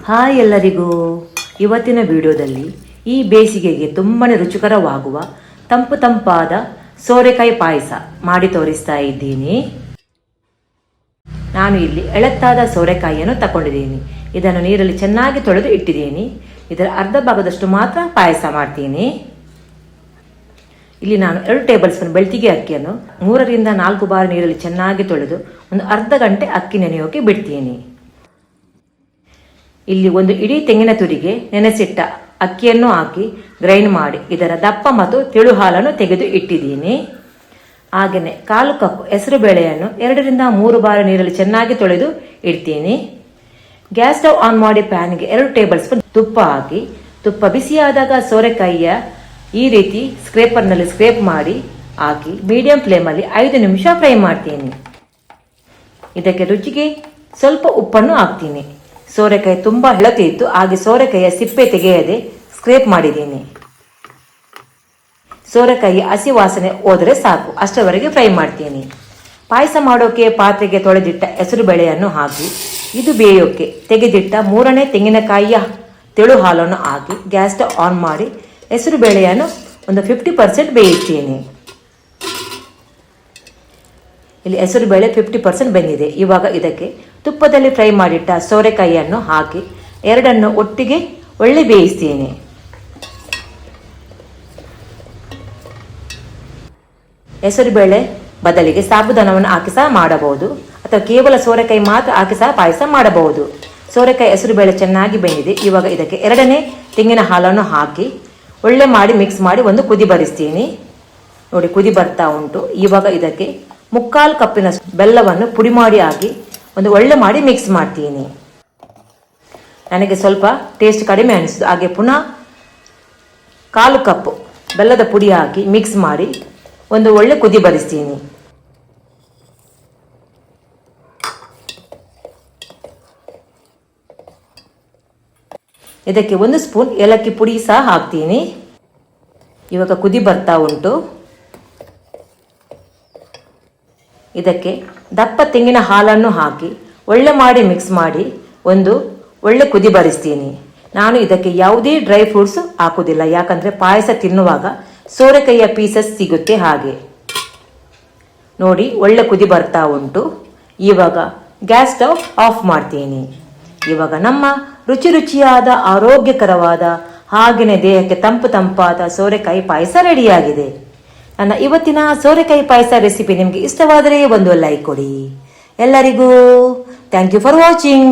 Hi ಎಲ್ಲರಿಗೂ. ಇವತ್ತಿನ ವಿಡಿಯೋದಲ್ಲಿ ಈ ಬೇಸಿಗೆಗೆ ತುಂಬಾ ರುಚಿಕರವಾಗುವ ತಂಪಾದ ಸೋರೆಕಾಯಿ ಪಾಯಸ ಮಾಡಿ ತೋರಿಸ್ತಾ ಇದ್ದೀನಿ. ನಾನು ಇಲ್ಲಿ ಎಳತ್ತಾದ ಸೋರೆಕಾಯಿಯನ್ನು ತಗೊಂಡಿದ್ದೀನಿ. ಇದನ್ನು ನೀರಲ್ಲಿ ಚೆನ್ನಾಗಿ ತೊಳೆದು ಇಟ್ಟಿದ್ದೀನಿ. ಇದರ ಅರ್ಧ ಭಾಗದಷ್ಟು ಮಾತ್ರ ಪಾಯಸ ಮಾಡ್ತೀನಿ. ಇಲ್ಲಿ ನಾನು 2 ಟೇಬಲ್ ಸ್ಪೂನ್ ಬೆಳ್ತಿಗೆ ಅಕ್ಕಿಯನ್ನು 3 ರಿಂದ 4 ಬಾರಿ ನೀರಲ್ಲಿ ಚೆನ್ನಾಗಿ ತೊಳೆದು ಒಂದು ಅರ್ಧ ಗಂಟೆ ಅಕ್ಕಿ ನೆನೆಯೋಕೆ ಬಿಡ್ತೀನಿ. ಇಲ್ಲಿ ಒಂದು ಇಡೀ ತೆಂಗಿನ ತುರಿಗೆ ನೆನೆಸಿಟ್ಟ ಅಕ್ಕಿಯನ್ನು ಹಾಕಿ ಗ್ರೈಂಡ್ ಮಾಡಿ ಇದರ ದಪ್ಪ ಮತ್ತು ತೆಳು ಹಾಲನ್ನು ತೆಗೆದು ಇಟ್ಟಿದ್ದೀನಿ. ಹಾಗೆಯೇ 1/4 ಕಪ್ ಹೆಸರು ಬೇಳೆಯನ್ನು 2 ರಿಂದ 3 ಬಾರಿ ನೀರಲ್ಲಿ ಚೆನ್ನಾಗಿ ತೊಳೆದು ಇಡ್ತೀನಿ. ಗ್ಯಾಸ್ ಸ್ಟವ್ ಆನ್ ಮಾಡಿ ಪ್ಯಾನ್ಗೆ 2 ಟೇಬಲ್ ಸ್ಪೂನ್ ತುಪ್ಪ ಹಾಕಿ, ತುಪ್ಪ ಬಿಸಿಯಾದಾಗ ಸೋರೆಕಾಯಿಯ ಈ ರೀತಿ ಸ್ಕ್ರೇಪರ್ನಲ್ಲಿ ಸ್ಕ್ರೇಪ್ ಮಾಡಿ ಹಾಕಿ ಮೀಡಿಯಂ ಫ್ಲೇಮಲ್ಲಿ 5 ನಿಮಿಷ ಫ್ರೈ ಮಾಡ್ತೀನಿ. ಇದಕ್ಕೆ ರುಚಿಗೆ ಸ್ವಲ್ಪ ಉಪ್ಪನ್ನು ಹಾಕ್ತೀನಿ. ಸೋರೆಕಾಯಿ ತುಂಬ ಹಳತಿ ಇತ್ತು, ಹಾಗೆ ಸೋರೆಕಾಯಿಯ ಸಿಪ್ಪೆ ತೆಗೆಯದೆ ಸ್ಕ್ರೇಪ್ ಮಾಡಿದ್ದೀನಿ. ಸೋರೆಕಾಯಿ ಹಸಿ ವಾಸನೆ ಹೋದರೆ ಸಾಕು, ಅಷ್ಟರವರೆಗೆ ಫ್ರೈ ಮಾಡ್ತೀನಿ. ಪಾಯಸ ಮಾಡೋಕೆ ಪಾತ್ರೆಗೆ ತೊಳೆದಿಟ್ಟ ಹೆಸರು ಬೇಳೆಯನ್ನು ಹಾಕಿ ಇದು ಬೇಯೋಕೆ ತೆಗೆದಿಟ್ಟ 3ನೇ ತೆಂಗಿನಕಾಯಿಯ ತೆಳು ಹಾಲನ್ನು ಹಾಕಿ ಗ್ಯಾಸ್ ಸ್ಟವ್ ಆನ್ ಮಾಡಿ ಹೆಸರು ಬೇಳೆಯನ್ನು ಒಂದು 50% ಬೇಯಿಸ್ತೀನಿ. ಇಲ್ಲಿ ಹೆಸರು ಬೇಳೆ 50% ಬೆಂದಿದೆ. ಇವಾಗ ಇದಕ್ಕೆ ತುಪ್ಪದಲ್ಲಿ ಫ್ರೈ ಮಾಡಿಟ್ಟ ಸೋರೆಕಾಯಿಯನ್ನು ಹಾಕಿ ಎರಡನ್ನು ಒಟ್ಟಿಗೆ ಒಳ್ಳೆ ಬೇಯಿಸ್ತೀನಿ. ಹೆಸರು ಬೇಳೆ ಬದಲಿಗೆ ಸಾಬುದಾನವನ್ನು ಹಾಕಿ ಸಹ ಮಾಡಬಹುದು, ಅಥವಾ ಕೇವಲ ಸೋರೆಕಾಯಿ ಮಾತ್ರ ಹಾಕಿ ಸಹ ಪಾಯಸ ಮಾಡಬಹುದು. ಸೋರೆಕಾಯಿ ಹೆಸರು ಬೇಳೆ ಚೆನ್ನಾಗಿ ಬೆಂದಿದೆ. ಇವಾಗ ಇದಕ್ಕೆ 2ನೇ ತೆಂಗಿನ ಹಾಲನ್ನು ಹಾಕಿ ಒಳ್ಳೆ ಮಾಡಿ ಮಿಕ್ಸ್ ಮಾಡಿ ಒಂದು ಕುದಿ ಬರಿಸ್ತೀನಿ. ನೋಡಿ, ಕುದಿ ಬರ್ತಾ ಉಂಟು. ಇವಾಗ ಇದಕ್ಕೆ 3/4 ಕಪ್ಪಿನ ಬೆಲ್ಲವನ್ನು ಪುಡಿ ಮಾಡಿ ಹಾಕಿ ಒಂದು ಒಳ್ಳೆ ಮಾಡಿ ಮಿಕ್ಸ್ ಮಾಡ್ತೀನಿ. ನನಗೆ ಸ್ವಲ್ಪ ಟೇಸ್ಟ್ ಕಡಿಮೆ ಅನಿಸಿತು, ಹಾಗೆ ಪುನಃ 1/4 ಕಪ್ ಬೆಲ್ಲದ ಪುಡಿ ಹಾಕಿ ಮಿಕ್ಸ್ ಮಾಡಿ ಒಂದು ಒಳ್ಳೆ ಕುದಿ ಬರಿಸ್ತೀನಿ. ಇದಕ್ಕೆ 1 ಸ್ಪೂನ್ ಏಲಕ್ಕಿ ಪುಡಿ ಸಹ ಹಾಕ್ತೀನಿ. ಇವಾಗ ಕುದಿ ಬರ್ತಾ ಉಂಟು. ಇದಕ್ಕೆ ದಪ್ಪ ತೆಂಗಿನ ಹಾಲನ್ನು ಹಾಕಿ ಒಳ್ಳೆ ಮಾಡಿ ಮಿಕ್ಸ್ ಮಾಡಿ ಒಂದು ಒಳ್ಳೆ ಕುದಿ ಬರಿಸ್ತೀನಿ. ನಾನು ಇದಕ್ಕೆ ಯಾವುದೇ ಡ್ರೈ ಫ್ರೂಟ್ಸ್ ಹಾಕುವುದಿಲ್ಲ, ಯಾಕಂದರೆ ಪಾಯಸ ತಿನ್ನುವಾಗ ಸೋರೆಕಾಯಿಯ ಪೀಸಸ್ ಸಿಗುತ್ತೆ. ಹಾಗೆ ನೋಡಿ, ಒಳ್ಳೆ ಕುದಿ ಬರ್ತಾ ಉಂಟು. ಇವಾಗ ಗ್ಯಾಸ್ ಸ್ಟವ್ ಆಫ್ ಮಾಡ್ತೀನಿ. ಇವಾಗ ನಮ್ಮ ರುಚಿಯಾದ ಆರೋಗ್ಯಕರವಾದ ಹಾಗೆಯೇ ದೇಹಕ್ಕೆ ತಂಪಾದ ಸೋರೆಕಾಯಿ ಪಾಯಸ ರೆಡಿಯಾಗಿದೆ. ನನ್ನ ಇವತ್ತಿನ ಸೋರೆಕಾಯಿ ಪಾಯಸ ರೆಸಿಪಿ ನಿಮಗೆ ಇಷ್ಟವಾದರೆ ಒಂದು ಲೈಕ್ ಕೊಡಿ. ಎಲ್ಲರಿಗೂ ಥ್ಯಾಂಕ್ ಯು ಫಾರ್ ವಾಚಿಂಗ್.